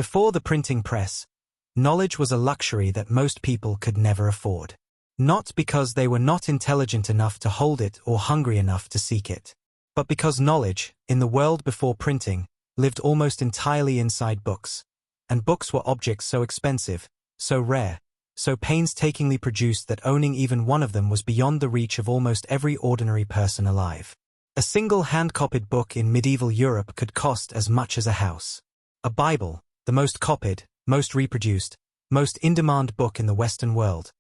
Before the printing press, knowledge was a luxury that most people could never afford. Not because they were not intelligent enough to hold it or hungry enough to seek it, but because knowledge, in the world before printing, lived almost entirely inside books. And books were objects so expensive, so rare, so painstakingly produced that owning even one of them was beyond the reach of almost every ordinary person alive. A single hand-copied book in medieval Europe could cost as much as a house. A Bible, the most copied, most reproduced, most in-demand book in the Western world,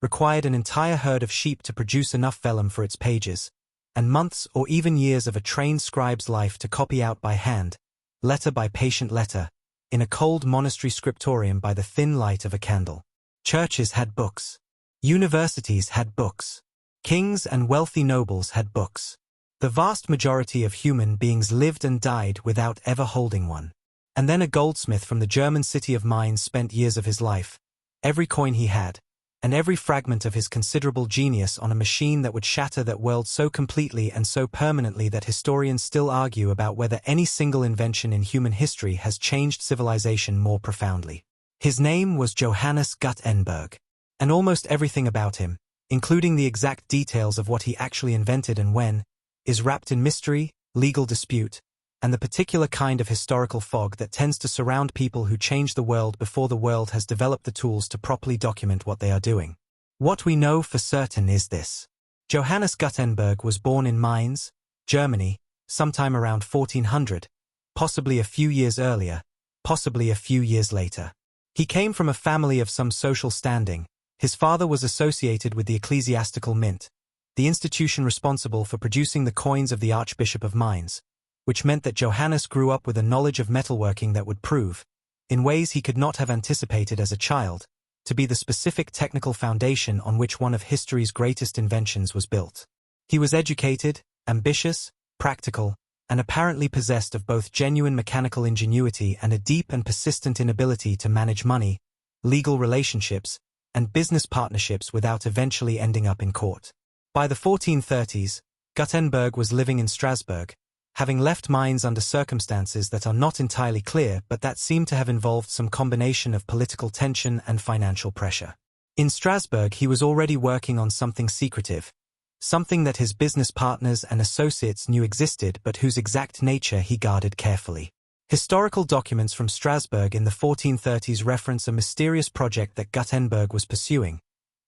required an entire herd of sheep to produce enough vellum for its pages, and months or even years of a trained scribe's life to copy out by hand, letter by patient letter, in a cold monastery scriptorium by the thin light of a candle. Churches had books. Universities had books. Kings and wealthy nobles had books. The vast majority of human beings lived and died without ever holding one. And then a goldsmith from the German city of Mainz spent years of his life, every coin he had, and every fragment of his considerable genius on a machine that would shatter that world so completely and so permanently that historians still argue about whether any single invention in human history has changed civilization more profoundly. His name was Johannes Gutenberg, and almost everything about him, including the exact details of what he actually invented and when, is wrapped in mystery, legal dispute, and the particular kind of historical fog that tends to surround people who change the world before the world has developed the tools to properly document what they are doing. What we know for certain is this. Johannes Gutenberg was born in Mainz, Germany, sometime around 1400, possibly a few years earlier, possibly a few years later. He came from a family of some social standing. His father was associated with the ecclesiastical mint, the institution responsible for producing the coins of the Archbishop of Mainz, which meant that Johannes grew up with a knowledge of metalworking that would prove, in ways he could not have anticipated as a child, to be the specific technical foundation on which one of history's greatest inventions was built. He was educated, ambitious, practical, and apparently possessed of both genuine mechanical ingenuity and a deep and persistent inability to manage money, legal relationships, and business partnerships without eventually ending up in court. By the 1430s, Gutenberg was living in Strasbourg, having left Mainz under circumstances that are not entirely clear but that seem to have involved some combination of political tension and financial pressure. In Strasbourg he was already working on something secretive, something that his business partners and associates knew existed but whose exact nature he guarded carefully. Historical documents from Strasbourg in the 1430s reference a mysterious project that Gutenberg was pursuing,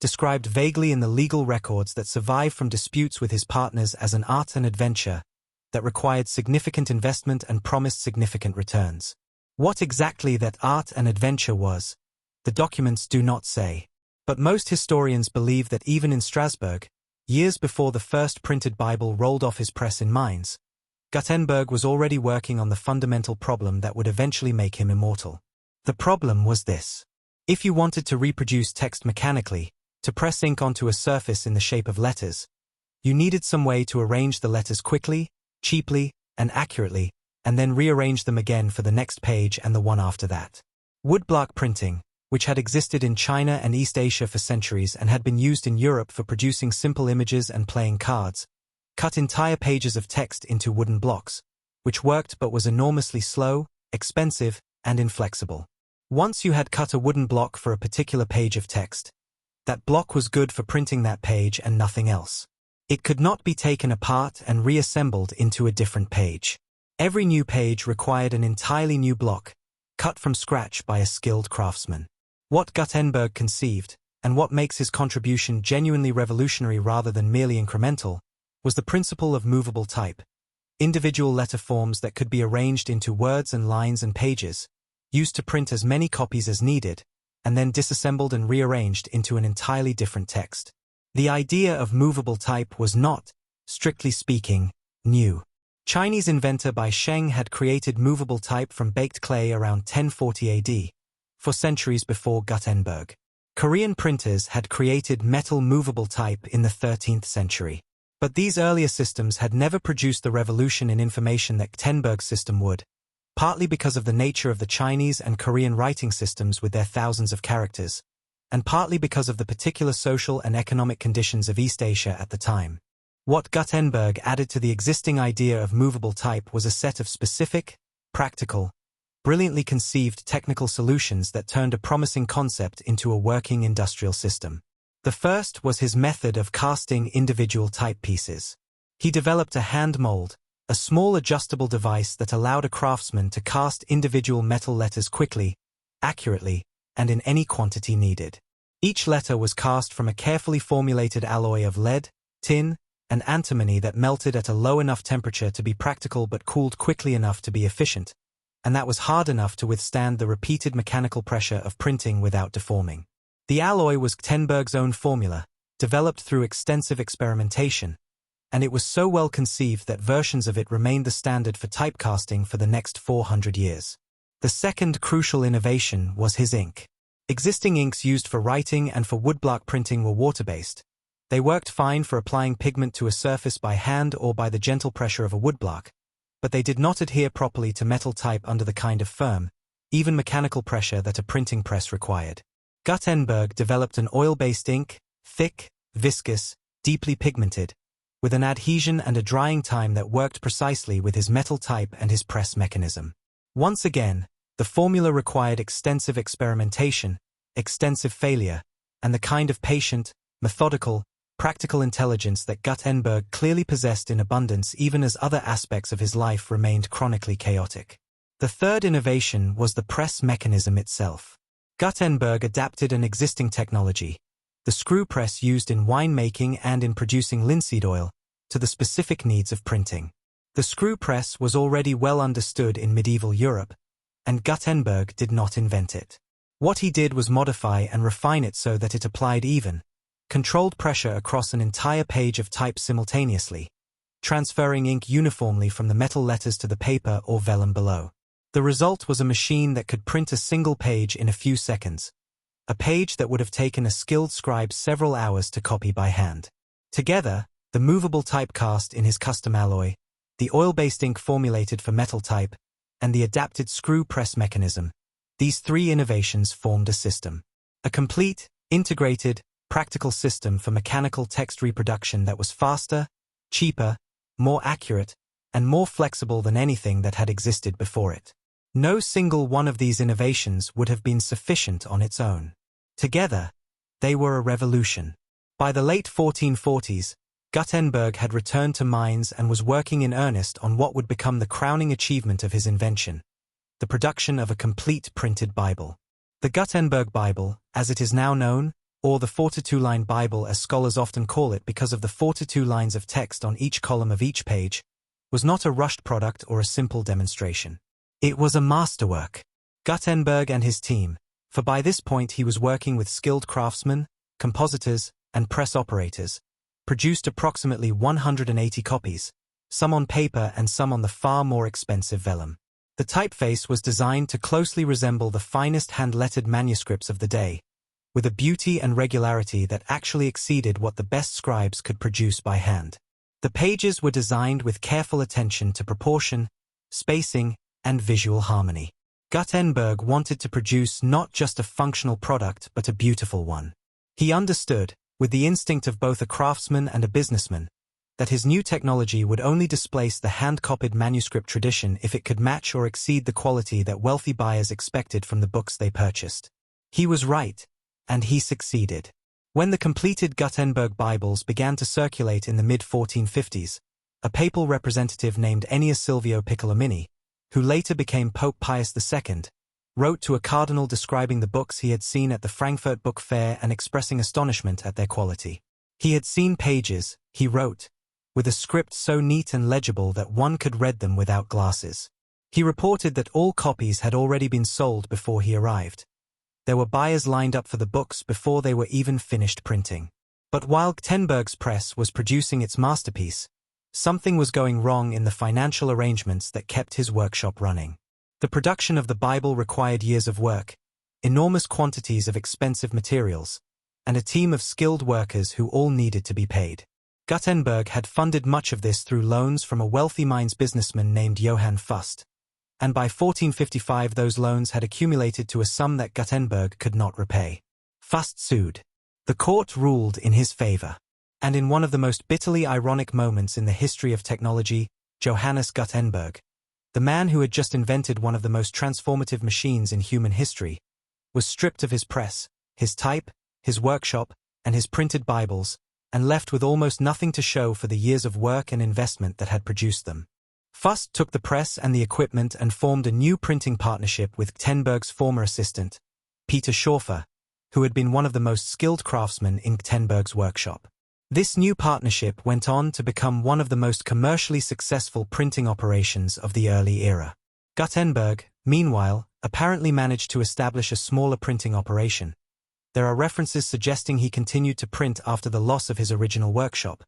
described vaguely in the legal records that survive from disputes with his partners as an art and adventure that required significant investment and promised significant returns. What exactly that art and adventure was, the documents do not say. But most historians believe that even in Strasbourg, years before the first printed Bible rolled off his press in Mainz, Gutenberg was already working on the fundamental problem that would eventually make him immortal. The problem was this. If you wanted to reproduce text mechanically, to press ink onto a surface in the shape of letters, you needed some way to arrange the letters quickly, cheaply, and accurately, and then rearrange them again for the next page and the one after that. Woodblock printing, which had existed in China and East Asia for centuries and had been used in Europe for producing simple images and playing cards, cut entire pages of text into wooden blocks, which worked but was enormously slow, expensive, and inflexible. Once you had cut a wooden block for a particular page of text, that block was good for printing that page and nothing else. It could not be taken apart and reassembled into a different page. Every new page required an entirely new block, cut from scratch by a skilled craftsman. What Gutenberg conceived, and what makes his contribution genuinely revolutionary rather than merely incremental, was the principle of movable type, individual letter forms that could be arranged into words and lines and pages, used to print as many copies as needed, and then disassembled and rearranged into an entirely different text. The idea of movable type was not, strictly speaking, new. Chinese inventor Bai Sheng had created movable type from baked clay around 1040 AD, for centuries before Gutenberg. Korean printers had created metal movable type in the 13th century. But these earlier systems had never produced the revolution in information that Gutenberg's system would, partly because of the nature of the Chinese and Korean writing systems with their thousands of characters, and partly because of the particular social and economic conditions of East Asia at the time. What Gutenberg added to the existing idea of movable type was a set of specific, practical, brilliantly conceived technical solutions that turned a promising concept into a working industrial system. The first was his method of casting individual type pieces. He developed a hand mold, a small adjustable device that allowed a craftsman to cast individual metal letters quickly, accurately, and in any quantity needed. Each letter was cast from a carefully formulated alloy of lead, tin, and antimony that melted at a low enough temperature to be practical but cooled quickly enough to be efficient, and that was hard enough to withstand the repeated mechanical pressure of printing without deforming. The alloy was Gutenberg's own formula, developed through extensive experimentation, and it was so well conceived that versions of it remained the standard for typecasting for the next 400 years. The second crucial innovation was his ink. Existing inks used for writing and for woodblock printing were water-based. They worked fine for applying pigment to a surface by hand or by the gentle pressure of a woodblock, but they did not adhere properly to metal type under the kind of firm, even mechanical pressure that a printing press required. Gutenberg developed an oil-based ink, thick, viscous, deeply pigmented, with an adhesion and a drying time that worked precisely with his metal type and his press mechanism. Once again, the formula required extensive experimentation, extensive failure, and the kind of patient, methodical, practical intelligence that Gutenberg clearly possessed in abundance even as other aspects of his life remained chronically chaotic. The third innovation was the press mechanism itself. Gutenberg adapted an existing technology, the screw press used in winemaking and in producing linseed oil, to the specific needs of printing. The screw press was already well understood in medieval Europe, and Gutenberg did not invent it. What he did was modify and refine it so that it applied even, controlled pressure across an entire page of type simultaneously, transferring ink uniformly from the metal letters to the paper or vellum below. The result was a machine that could print a single page in a few seconds, a page that would have taken a skilled scribe several hours to copy by hand. Together, the movable type cast in his custom alloy, the oil-based ink formulated for metal type, and the adapted screw press mechanism, these three innovations formed a system. A complete, integrated, practical system for mechanical text reproduction that was faster, cheaper, more accurate, and more flexible than anything that had existed before it. No single one of these innovations would have been sufficient on its own. Together, they were a revolution. By the late 1440s, Gutenberg had returned to Mainz and was working in earnest on what would become the crowning achievement of his invention, the production of a complete printed Bible. The Gutenberg Bible, as it is now known, or the 42-line Bible as scholars often call it because of the 42 lines of text on each column of each page, was not a rushed product or a simple demonstration. It was a masterwork. Gutenberg and his team, for by this point he was working with skilled craftsmen, compositors, and press operators, produced approximately 180 copies, some on paper and some on the far more expensive vellum. The typeface was designed to closely resemble the finest hand-lettered manuscripts of the day, with a beauty and regularity that actually exceeded what the best scribes could produce by hand. The pages were designed with careful attention to proportion, spacing, and visual harmony. Gutenberg wanted to produce not just a functional product but a beautiful one. He understood, with the instinct of both a craftsman and a businessman, that his new technology would only displace the hand-copied manuscript tradition if it could match or exceed the quality that wealthy buyers expected from the books they purchased. He was right, and he succeeded. When the completed Gutenberg Bibles began to circulate in the mid-1450s, a papal representative named Ennius Silvio Piccolomini, who later became Pope Pius II, wrote to a cardinal describing the books he had seen at the Frankfurt Book Fair and expressing astonishment at their quality. He had seen pages, he wrote, with a script so neat and legible that one could read them without glasses. He reported that all copies had already been sold before he arrived. There were buyers lined up for the books before they were even finished printing. But while Gutenberg's press was producing its masterpiece, something was going wrong in the financial arrangements that kept his workshop running. The production of the Bible required years of work, enormous quantities of expensive materials, and a team of skilled workers who all needed to be paid. Gutenberg had funded much of this through loans from a wealthy Mainz businessman named Johann Fust, and by 1455 those loans had accumulated to a sum that Gutenberg could not repay. Fust sued. The court ruled in his favor. And in one of the most bitterly ironic moments in the history of technology, Johannes Gutenberg, The man who had just invented one of the most transformative machines in human history was stripped of his press, his type, his workshop, and his printed Bibles, and left with almost nothing to show for the years of work and investment that had produced them. Fust took the press and the equipment and formed a new printing partnership with Gutenberg's former assistant, Peter Schäfer, who had been one of the most skilled craftsmen in Gutenberg's workshop. This new partnership went on to become one of the most commercially successful printing operations of the early era. Gutenberg, meanwhile, apparently managed to establish a smaller printing operation. There are references suggesting he continued to print after the loss of his original workshop,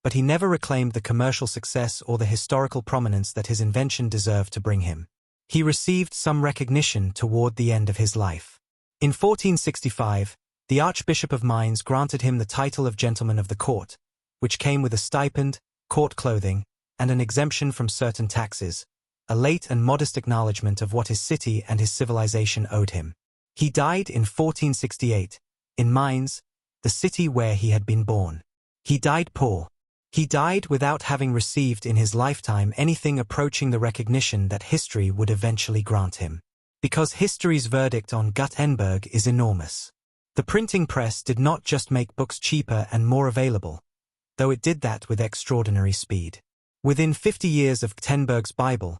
but he never reclaimed the commercial success or the historical prominence that his invention deserved to bring him. He received some recognition toward the end of his life. In 1465, the Archbishop of Mainz granted him the title of Gentleman of the Court, which came with a stipend, court clothing, and an exemption from certain taxes, a late and modest acknowledgement of what his city and his civilization owed him. He died in 1468, in Mainz, the city where he had been born. He died poor. He died without having received in his lifetime anything approaching the recognition that history would eventually grant him. Because history's verdict on Gutenberg is enormous. The printing press did not just make books cheaper and more available, though it did that with extraordinary speed. Within 50 years of Gutenberg's Bible,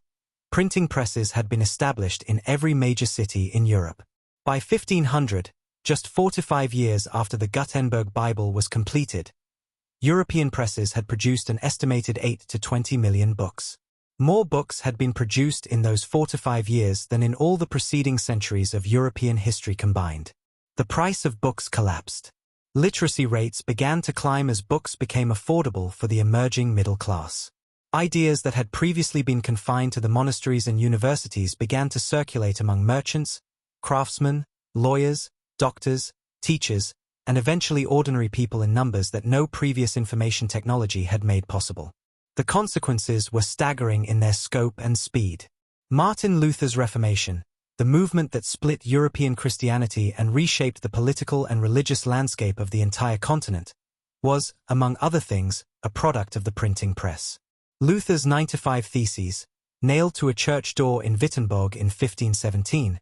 printing presses had been established in every major city in Europe. By 1500, just 4 to 5 years after the Gutenberg Bible was completed, European presses had produced an estimated 8 to 20 million books. More books had been produced in those 4 to 5 years than in all the preceding centuries of European history combined. The price of books collapsed. Literacy rates began to climb as books became affordable for the emerging middle class. Ideas that had previously been confined to the monasteries and universities began to circulate among merchants, craftsmen, lawyers, doctors, teachers, and eventually ordinary people in numbers that no previous information technology had made possible. The consequences were staggering in their scope and speed. Martin Luther's Reformation, the movement that split European Christianity and reshaped the political and religious landscape of the entire continent, was, among other things, a product of the printing press. Luther's 9-to-5 Theses, nailed to a church door in Wittenberg in 1517,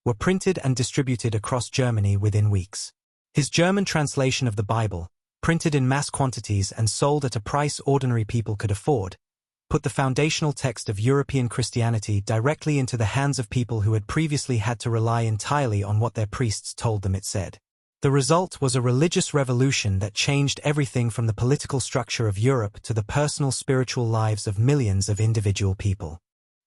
were printed and distributed across Germany within weeks. His German translation of the Bible, printed in mass quantities and sold at a price ordinary people could afford, put the foundational text of European Christianity directly into the hands of people who had previously had to rely entirely on what their priests told them it said. The result was a religious revolution that changed everything from the political structure of Europe to the personal spiritual lives of millions of individual people.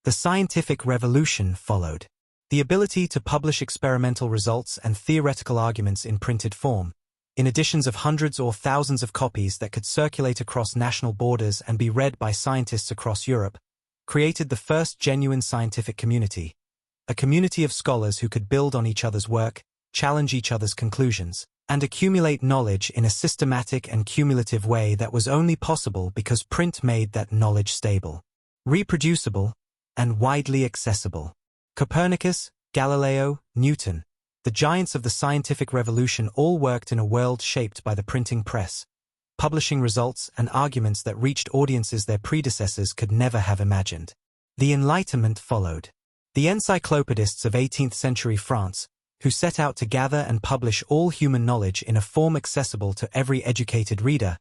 The scientific revolution followed. The ability to publish experimental results and theoretical arguments in printed form, in editions of hundreds or thousands of copies that could circulate across national borders and be read by scientists across Europe, created the first genuine scientific community, a community of scholars who could build on each other's work, challenge each other's conclusions, and accumulate knowledge in a systematic and cumulative way that was only possible because print made that knowledge stable, reproducible, and widely accessible. Copernicus, Galileo, Newton, the giants of the scientific revolution all worked in a world shaped by the printing press, publishing results and arguments that reached audiences their predecessors could never have imagined. The Enlightenment followed. The encyclopedists of 18th century France, who set out to gather and publish all human knowledge in a form accessible to every educated reader,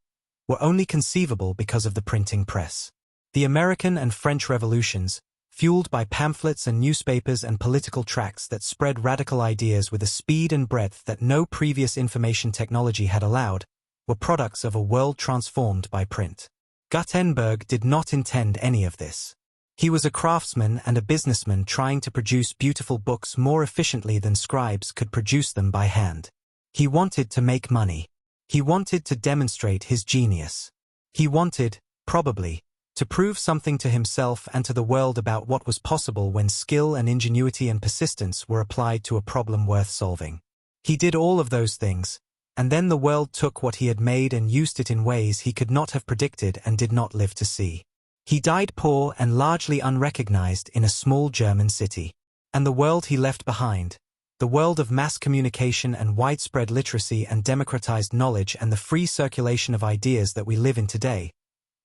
were only conceivable because of the printing press. The American and French revolutions, fueled by pamphlets and newspapers and political tracts that spread radical ideas with a speed and breadth that no previous information technology had allowed, were products of a world transformed by print. Gutenberg did not intend any of this. He was a craftsman and a businessman trying to produce beautiful books more efficiently than scribes could produce them by hand. He wanted to make money. He wanted to demonstrate his genius. He wanted, probably, to prove something to himself and to the world about what was possible when skill and ingenuity and persistence were applied to a problem worth solving. He did all of those things, and then the world took what he had made and used it in ways he could not have predicted and did not live to see. He died poor and largely unrecognized in a small German city. And the world he left behind, the world of mass communication and widespread literacy and democratized knowledge and the free circulation of ideas that we live in today,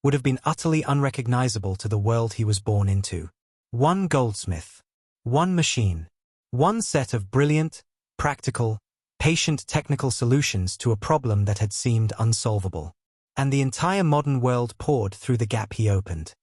would have been utterly unrecognizable to the world he was born into. One goldsmith. One machine. One set of brilliant, practical, patient technical solutions to a problem that had seemed unsolvable. And the entire modern world poured through the gap he opened.